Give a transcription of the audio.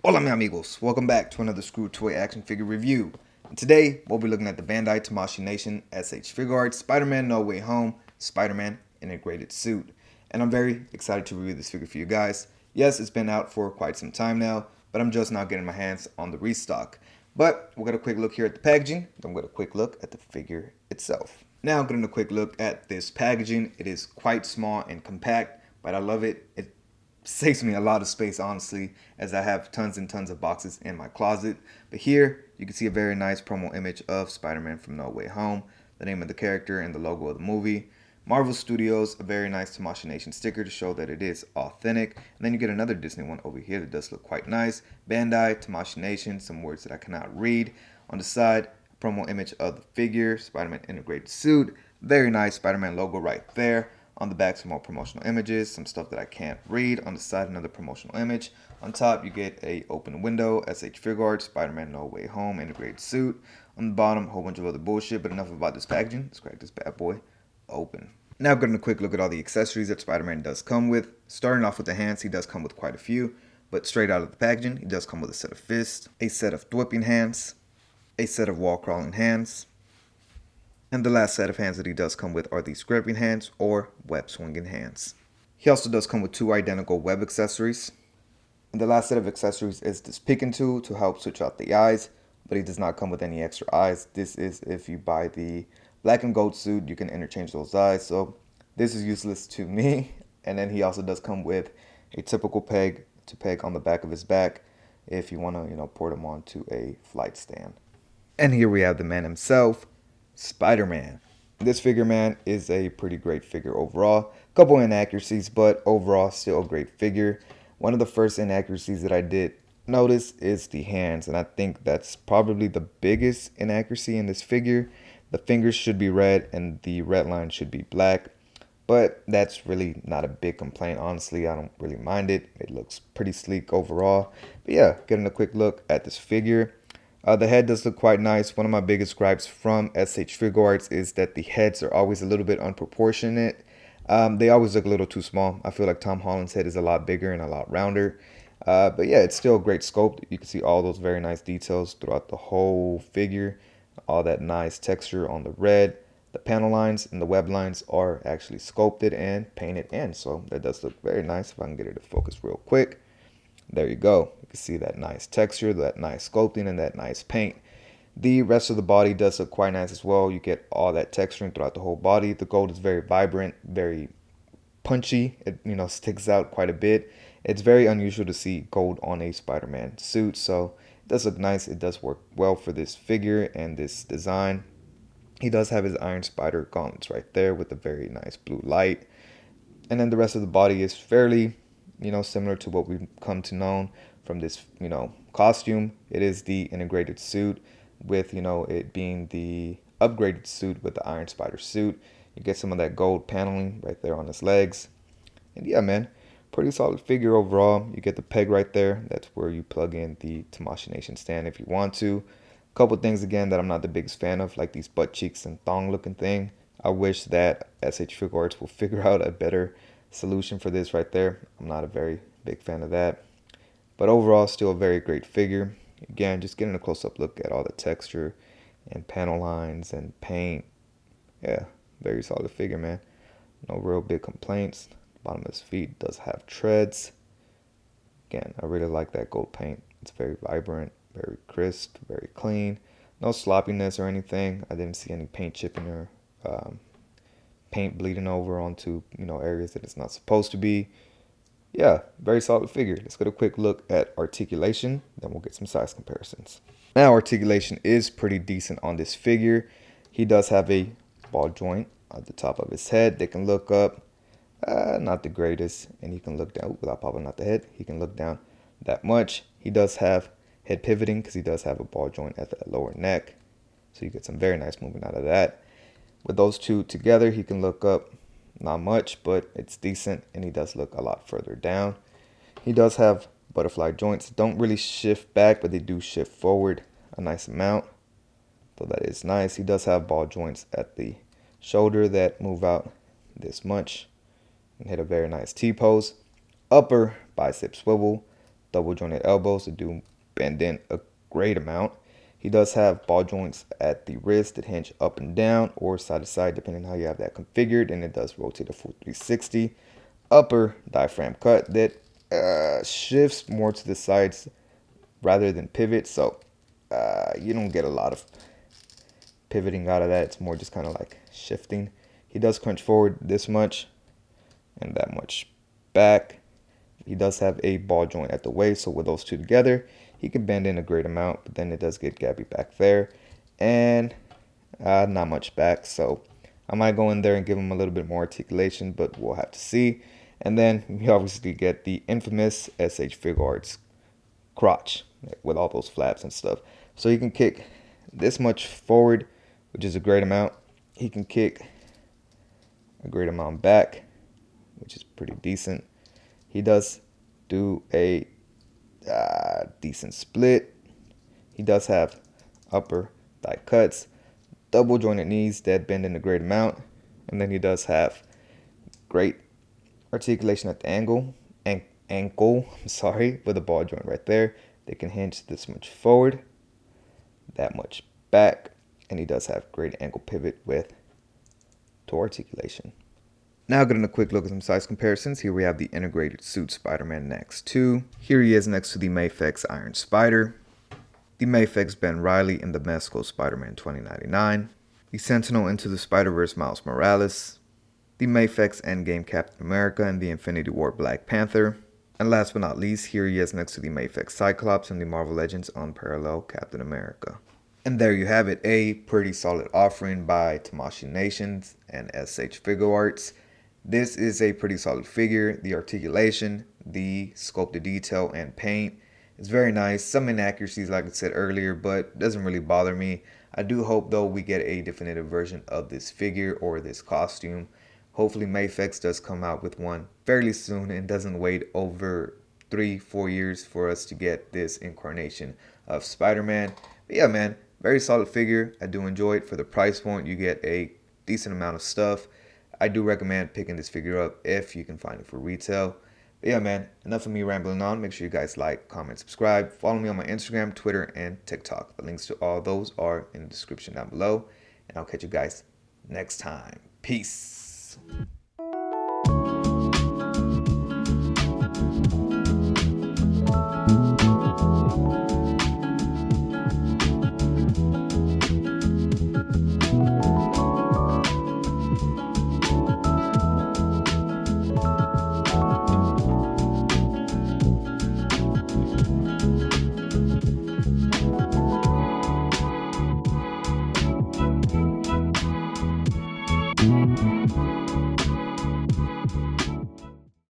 Hola mi amigos, welcome back to another Screw Toy action figure review. And today, we'll be looking at the Bandai Tamashii Nation SH Figuarts Spider-Man No Way Home Spider-Man Integrated Suit. And I'm very excited to review this figure for you guys. Yes, it's been out for quite some time now, but I'm just now getting my hands on the restock. But we'll get a quick look here at the packaging, then we'll get a quick look at the figure itself. Now getting a quick look at this packaging. It is quite small and compact, but I love it. It saves me a lot of space, honestly, as I have tons and tons of boxes in my closet. But here you can see a very nice promo image of Spider-Man from No Way Home, the name of the character and the logo of the movie. Marvel Studios, a very nice Tamashii Nation sticker to show that it is authentic. And then you get another Disney one over here that does look quite nice. Bandai, Tamashii Nation, some words that I cannot read. On the side, promo image of the figure, Spider-Man integrated suit. Very nice Spider-Man logo right there. On the back, some more promotional images, some stuff that I can't read. On the side, another promotional image. On top, you get a open window, SH Figuarts, Spider-Man No Way Home integrated suit. On the bottom, a whole bunch of other bullshit, but enough about this packaging. Let's crack this bad boy open. Now getting a quick look at all the accessories that Spider-Man does come with. Starting off with the hands, he does come with quite a few, but straight out of the packaging, he does come with a set of fists, a set of whipping hands, a set of wall crawling hands, and the last set of hands that he does come with are these gripping hands or web swinging hands. He also does come with two identical web accessories. And the last set of accessories is this picking tool to help switch out the eyes, but he does not come with any extra eyes. This is if you buy the black and gold suit, you can interchange those eyes. So this is useless to me. And then he also does come with a typical peg to peg on the back of his back if you want to, port him onto a flight stand. And here we have the man himself, Spider-Man. This figure, man, is a pretty great figure overall. A couple inaccuracies, but overall still a great figure. One of the first inaccuracies that I did notice is the hands, and I think that's probably the biggest inaccuracy in this figure. The fingers should be red and the red line should be black, but that's really not a big complaint. Honestly, I don't really mind it. It looks pretty sleek overall. But yeah, getting a quick look at this figure. The head does look quite nice. One of my biggest gripes from SH Figuarts is that the heads are always a little bit unproportionate. They always look a little too small. I feel like Tom Holland's head is a lot bigger and a lot rounder. But yeah, it's still a great sculpt. You can see all those very nice details throughout the whole figure. All that nice texture on the red. The panel lines and the web lines are actually sculpted and painted in. So that does look very nice. If I can get it to focus real quick. There you go. You can see that nice texture, that nice sculpting, and that nice paint. The rest of the body does look quite nice as well. You get all that texturing throughout the whole body. The gold is very vibrant, very punchy. It sticks out quite a bit. It's very unusual to see gold on a Spider-Man suit, so it does look nice. It does work well for this figure and this design. He does have his Iron Spider gauntlets right there with a very nice blue light. And then the rest of the body is fairly similar to what we've come to know from this, costume. It is the integrated suit with, it being the upgraded suit with the Iron Spider suit. You get some of that gold paneling right there on his legs. And yeah, man, pretty solid figure overall. You get the peg right there. That's where you plug in the Tamashii Nation stand if you want to. A couple things, again, that I'm not the biggest fan of, like these butt cheeks and thong looking thing. I wish that SH Figuarts will figure out a better solution for this right there. I'm not a very big fan of that. But overall, still a very great figure. Again, just getting a close-up look at all the texture and panel lines and paint. Yeah, very solid figure, man. No real big complaints. The bottom of his feet does have treads. Again, I really like that gold paint. It's very vibrant, very crisp, very clean. No sloppiness or anything. I didn't see any paint chipping or paint bleeding over onto areas that it's not supposed to be. Yeah, very solid figure. Let's get a quick look at articulation, then we'll get some size comparisons. Now, articulation is pretty decent on this figure. He does have a ball joint at the top of his head. They can look up, not the greatest, and he can look down without popping out the head. He can look down that much. He does have head pivoting because he does have a ball joint at the lower neck, so you get some very nice movement out of that. With those two together, he can look up, not much, but it's decent, and he does look a lot further down. He does have butterfly joints. Don't really shift back, but they do shift forward a nice amount, so that is nice. He does have ball joints at the shoulder that move out this much and hit a very nice T-pose. Upper bicep swivel, double jointed elbows that do bend in a great amount. He does have ball joints at the wrist that hinge up and down or side to side depending on how you have that configured, and it does rotate a full 360. Upper diaphragm cut that shifts more to the sides rather than pivot, so you don't get a lot of pivoting out of that. It's more just kind of like shifting. He does crunch forward this much and that much back. He does have a ball joint at the waist, so with those two together, he can bend in a great amount, but then it does get gappy back there and not much back, so I might go in there and give him a little bit more articulation, but we'll have to see. And then we obviously get the infamous SH Figuarts crotch with all those flaps and stuff. So he can kick this much forward, which is a great amount. He can kick a great amount back, which is pretty decent. He does do a decent split. He does have upper thigh cuts, double jointed knees that bend in a great amount, and then he does have great articulation at the ankle, with a ball joint right there. They can hinge this much forward, that much back, and he does have great ankle pivot with toe articulation. Now getting a quick look at some size comparisons. Here we have the integrated suit Spider-Man next to. Here he is next to the Mafex Iron Spider, the Mafex Ben Reilly in the Mezco Spider-Man 2099, the Sentinel Into the Spider-Verse Miles Morales, the Mafex Endgame Captain America and the Infinity War Black Panther, and last but not least, here he is next to the Mafex Cyclops and the Marvel Legends Unparalleled Captain America. And there you have it, a pretty solid offering by Tamashii Nations and SH Figuarts. This is a pretty solid figure. The articulation, the sculpted detail, and paint is very nice. Some inaccuracies, like I said earlier, but doesn't really bother me. I do hope, though, we get a definitive version of this figure or this costume. Hopefully Mafex does come out with one fairly soon and doesn't wait over 3-4 years for us to get this incarnation of Spider-Man. But yeah, man, very solid figure. I do enjoy it. For the price point, you get a decent amount of stuff. I do recommend picking this figure up if you can find it for retail. But yeah, man, enough of me rambling on. Make sure you guys like, comment, subscribe. Follow me on my Instagram, Twitter, and TikTok. The links to all those are in the description down below. And I'll catch you guys next time. Peace.